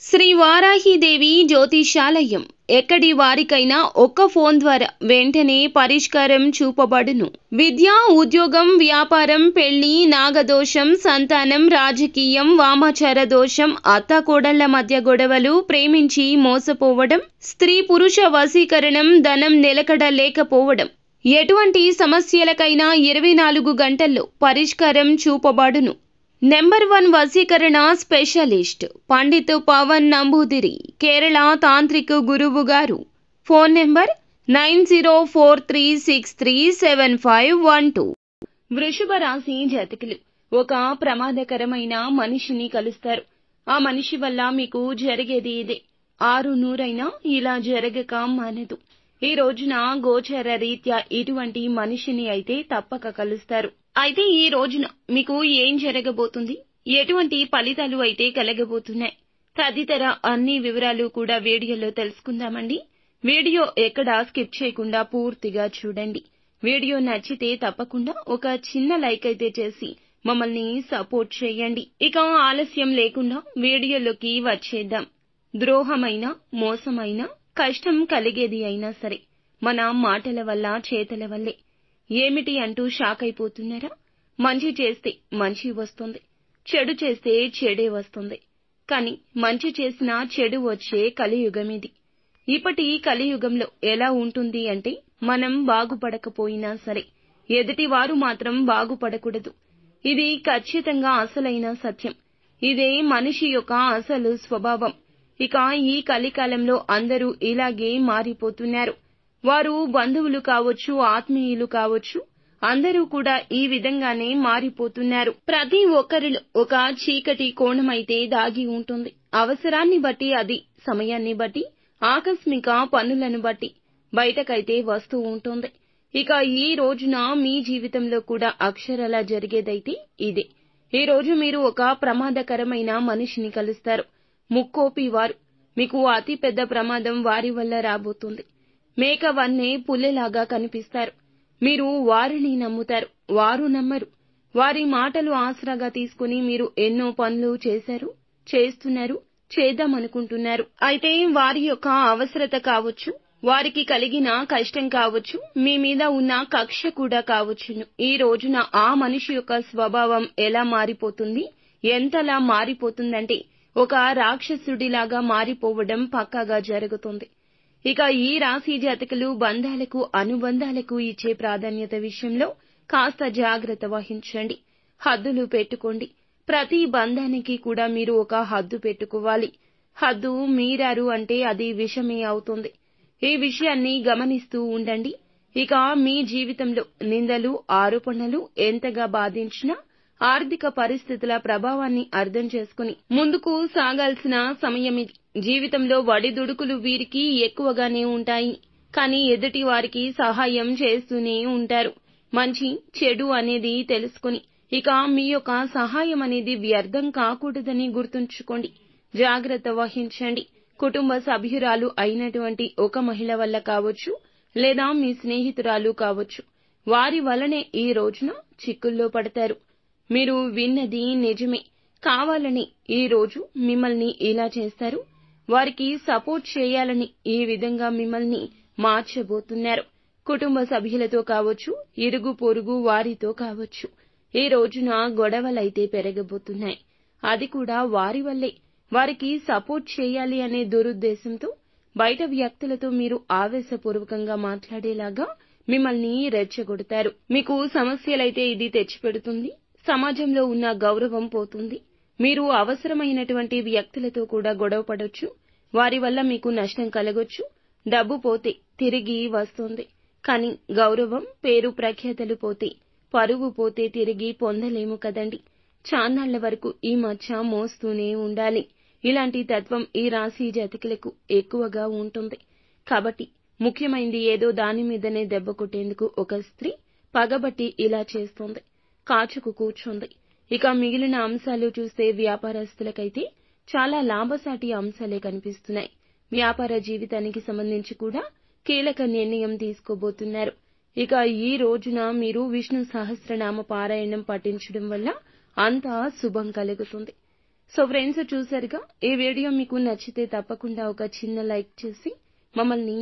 శ్రీ వారాహిదేవి జ్యోతిషాలయం ఎక్కడి వారికైనా ఒక్క ఫోన్ ద్వారా వెంటనే పరిష్కారం చూపబడును. విద్య, ఉద్యోగం, వ్యాపారం, పెళ్లి, నాగదోషం, సంతానం, రాజకీయం, వామాచార దోషం, అత్తాకోడళ్ల మధ్య గొడవలు, ప్రేమించి మోసపోవడం, స్త్రీ పురుష వశీకరణం, ధనం నిలకడ లేకపోవడం, ఎటువంటి సమస్యలకైనా 24 గంటల్లో పరిష్కారం చూపబడును. నెంబర్ 1 వశీకరణ స్పెషలిస్ట్ పండిత్ పవన్ నంబూదిరి, కేరళ తాంత్రిక గురువు గారు. Phone number 9043637512. వృషభ రాశి జాతకులు ఒక ప్రమాదకరమైన మనిషిని కలుస్తారు. ఆ మనిషి వల్ల మీకు జరిగేది ఇదే. 600 ఇలా జరగక మానదు. ఈ రోజున గోచర రీత్యా ఇటువంటి మనిషిని అయితే తప్పక కలుస్తారు. అయితే ఈ రోజున మీకు ఏం జరగబోతుంది, ఎటువంటి ఫలితాలు అయితే కలగబోతున్నాయి తదితర అన్ని వివరాలు కూడా వీడియోలో తెలుసుకుందామండి. వీడియో ఎక్కడా స్కిప్ చేయకుండా పూర్తిగా చూడండి. వీడియో నచ్చితే తప్పకుండా ఒక చిన్న లైక్ అయితే చేసి మమ్మల్ని సపోర్ట్ చేయండి. ఇక ఆలస్యం లేకుండా వీడియోలోకి వచ్చేద్దాం. ద్రోహమైన, మోసమైన, కష్టం కలిగేది అయినా సరే మన మాటల వల్ల, చేతల వల్లే. ఏమిటి అంటూ షాక్ అయిపోతున్నారా? మంచి చేస్తే మంచి వస్తుంది, చెడు చేస్తే చెడే వస్తుంది. కానీ మంచి చేసినా చెడు వచ్చే కలియుగం ఇది. ఇప్పటి కలియుగంలో ఎలా ఉంటుంది అంటే, మనం బాగుపడకపోయినా సరే ఎదుటివారు మాత్రం బాగుపడకూడదు. ఇది ఖచ్చితంగా అసలైన సత్యం. ఇదే మనిషి యొక్క అసలు స్వభావం. ఇక ఈ కలికాలంలో అందరూ ఇలాగే మారిపోతున్నారు. వారు బంధువులు కావచ్చు, ఆత్మీయులు కావచ్చు, అందరూ కూడా ఈ విధంగానే మారిపోతున్నారు. ప్రతి ఒక్కరిలో ఒక చీకటి కోణమైతే దాగి ఉంటుంది. అవసరాన్ని బట్టి, అది సమయాన్ని బట్టి, ఆకస్మిక పనులను బట్టి బయటకైతే వస్తూ ఉంటుంది. ఇక ఈ రోజున మీ జీవితంలో కూడా అక్షరాలా జరిగేదైతే ఇదే. ఈ రోజు మీరు ఒక ప్రమాదకరమైన మనిషిని కలుస్తారు. ముక్కోపి వారు. మీకు అతి పెద్ద ప్రమాదం వారి వల్ల రాబోతుంది. మేక వన్నే పుల్లెలాగా కనిపిస్తారు. మీరు వారిని నమ్ముతారు, వారు నమ్మరు. వారి మాటలు ఆసరాగా తీసుకుని మీరు ఎన్నో పనులు చేశారు, చేస్తున్నారు, చేద్దామనుకుంటున్నారు. అయితే వారి యొక్క అవసరత కావచ్చు, వారికి కలిగిన కష్టం కావచ్చు, మీ మీద ఉన్న కక్ష కూడా కావచ్చును. ఈ రోజున ఆ మనిషి యొక్క స్వభావం ఎలా మారిపోతుంది, ఎంతలా మారిపోతుందంటే ఒక రాక్షసుడిలాగా మారిపోవడం పక్కాగా జరుగుతుంది. ఇక ఈ రాశి జాతకులు బంధాలకు, అనుబంధాలకు ఇచ్చే ప్రాధాన్యత విషయంలో కాస్త జాగ్రత్త వహించండి. హద్దులు పెట్టుకోండి. ప్రతి బంధానికి కూడా మీరు ఒక హద్దు పెట్టుకోవాలి. హద్దు మీరారు అంటే అది విషమే అవుతుంది. ఈ విషయాన్ని గమనిస్తూ ఉండండి. ఇక మీ జీవితంలో నిందలు, ఆరోపణలు ఎంతగా బాధించినా ఆర్థిక పరిస్థితుల ప్రభావాన్ని అర్థం చేసుకుని ముందుకు సాగాల్సిన సమయం ఇది. జీవితంలో ఒడిదుడుకులు వీరికి ఎక్కువగానే ఉంటాయి. కానీ ఎదుటి వారికి సహాయం చేస్తూనే ఉంటారు. మంచి, చెడు అనేది తెలుసుకుని ఇక మీ యొక్క సహాయం అనేది వ్యర్థం కాకూడదని గుర్తుంచుకోండి. జాగ్రత్త వహించండి. కుటుంబ సభ్యురాలు అయినటువంటి ఒక మహిళ వల్ల కావచ్చు, లేదా మీ స్నేహితురాలు కావచ్చు, వారి వల్లనే ఈ రోజున చిక్కుల్లో పడతారు. మీరు విన్నది నిజమే. కావాలని ఈ రోజు మిమ్మల్ని ఇలా చేస్తారు. వారికి సపోర్ట్ చేయాలని ఈ విధంగా మిమ్మల్ని మార్చబోతున్నారు. కుటుంబ సభ్యులతో కావచ్చు, ఇరుగు పొరుగు వారితో కావచ్చు, ఈ రోజున గొడవలైతే పెరగబోతున్నాయి. అది కూడా వారి వల్లే. వారికి సపోర్ట్ చేయాలి అనే దురుద్దేశంతో బయట వ్యక్తులతో మీరు ఆవేశపూర్వకంగా మాట్లాడేలాగా మిమ్మల్ని రెచ్చగొడతారు. మీకు సమస్యలైతే ఇది తెచ్చిపెడుతుంది. సమాజంలో ఉన్న గౌరవం పోతుంది. మీరు అవసరమైనటువంటి వ్యక్తులతో కూడా గొడవ పడొచ్చు. వారి వల్ల మీకు నష్టం కలగొచ్చు. డబ్బు పోతే తిరిగి వస్తుంది. కానీ గౌరవం, పేరు ప్రఖ్యాతలు పోతే, పరువు పోతే తిరిగి పొందలేము కదండి. చాన్నాళ్ల వరకు ఈ మచ్చ మోస్తూనే ఉండాలి. ఇలాంటి తత్వం ఈ రాశి జాతకులకు ఎక్కువగా ఉంటుంది. కాబట్టి ముఖ్యమైంది ఏదో దాని మీదనే దెబ్బ కొట్టేందుకు ఒక స్త్రీ పగబట్టి ఇలా చేస్తోంది. కాచుకు కూర్చుంది. ఇక మిగిలిన అంశాలు చూస్తే వ్యాపారస్తులకైతే చాలా లాభసాటి అంశాలే కనిపిస్తున్నాయి. వ్యాపార జీవితానికి సంబంధించి కూడా కీలక నిర్ణయం తీసుకోబోతున్నారు. ఇక ఈ రోజున మీరు విష్ణు సహస్రనామ పారాయణం పఠించడం వల్ల అంతా శుభం కలుగుతుంది. సో ఫ్రెండ్స్ చూసారుగా, ఈ వీడియో మీకు నచ్చితే తప్పకుండా ఒక చిన్న లైక్ చేసి మమ్మల్ని